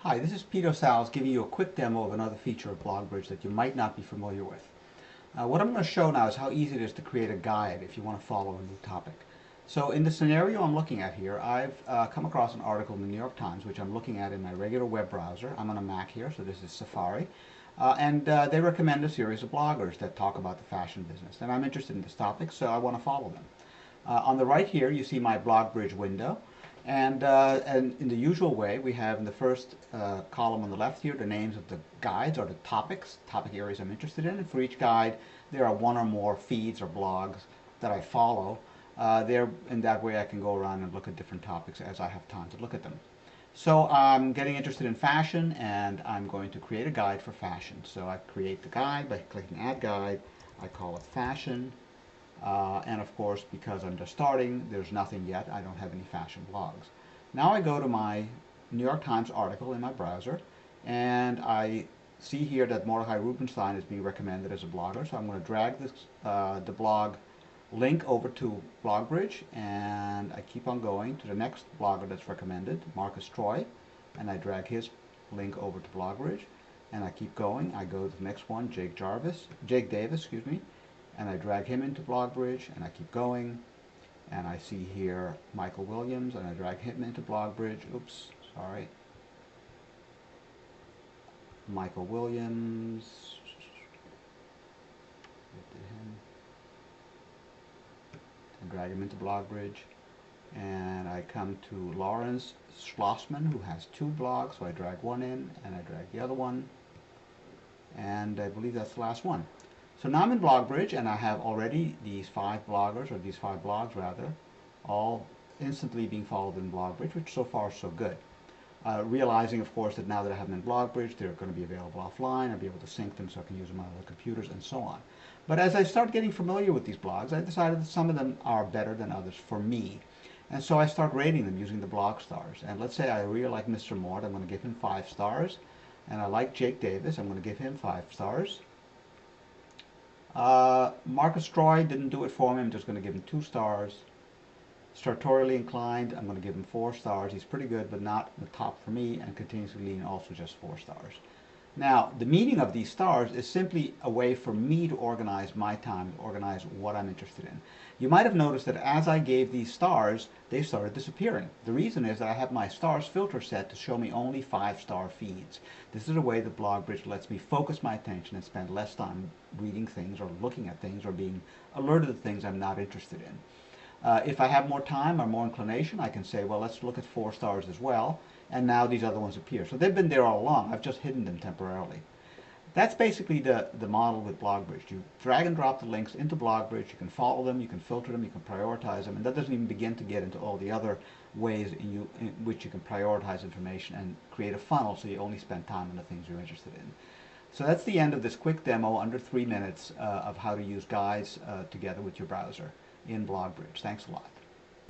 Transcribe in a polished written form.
Hi, this is Peter Sals giving you a quick demo of another feature of BlogBridge that you might not be familiar with. What I'm going to show now is how easy it is to create a guide if you want to follow a new topic. So in the scenario I'm looking at here, I've come across an article in the New York Times which I'm looking at in my regular web browser. I'm on a Mac here, so this is Safari. They recommend a series of bloggers that talk about the fashion business. And I'm interested in this topic, so I want to follow them. On the right here, you see my BlogBridge window. And in the usual way, we have in the first column on the left here the names of the guides or the topic areas I'm interested in. And for each guide, there are one or more feeds or blogs that I follow. In that way, I can go around and look at different topics as I have time to look at them. So I'm getting interested in fashion, and I'm going to create a guide for fashion. So I create the guide by clicking Add Guide. I call it Fashion. And of course, because I'm just starting, there's nothing yet. I don't have any fashion blogs. Now I go to my New York Times article in my browser, and I see here that Mordechai Rubenstein is being recommended as a blogger. So I'm going to drag this, the blog link over to BlogBridge, and I keep on going to the next blogger that's recommended, Marcus Troy, and I drag his link over to BlogBridge, and I keep going. I go to the next one, Jake Davis, excuse me. And I drag him into BlogBridge, and I keep going, and I see here Michael Williams, and I drag him into BlogBridge. Oops, sorry. Michael Williams. And drag him into BlogBridge. And I come to Lawrence Schlossman, who has 2 blogs, so I drag one in, and I drag the other one. And I believe that's the last one. So now I'm in BlogBridge, and I have already these 5 bloggers, or these 5 blogs rather, all instantly being followed in BlogBridge, which so far is so good. Realizing, of course, that now that I have them in BlogBridge, they're going to be available offline. I'll be able to sync them so I can use them on other computers and so on. But as I start getting familiar with these blogs, I decided that some of them are better than others for me. And so I start rating them using the blog stars. And let's say I really like Mr. Mort, I'm going to give him 5 stars. And I like Jake Davis, I'm going to give him 5 stars. Marcus Troy didn't do it for me. I'm just going to give him 2 stars. Sartorially inclined, I'm going to give him 4 stars. He's pretty good, but not the top for me, and continuously lean also just 4 stars. Now, the meaning of these stars is simply a way for me to organize my time, to organize what I'm interested in. You might have noticed that as I gave these stars, they started disappearing. The reason is that I have my stars filter set to show me only 5-star feeds. This is a way that BlogBridge lets me focus my attention and spend less time reading things or looking at things or being alerted to things I'm not interested in. If I have more time or more inclination, I can say, well, let's look at 4 stars as well, and now these other ones appear. So they've been there all along. I've just hidden them temporarily. That's basically the model with BlogBridge. You drag and drop the links into BlogBridge. You can follow them, you can filter them, you can prioritize them, and that doesn't even begin to get into all the other ways in which you can prioritize information and create a funnel so you only spend time on the things you're interested in. So that's the end of this quick demo, under 3 minutes, of how to use guides together with your browser in BlogBridge. Thanks a lot.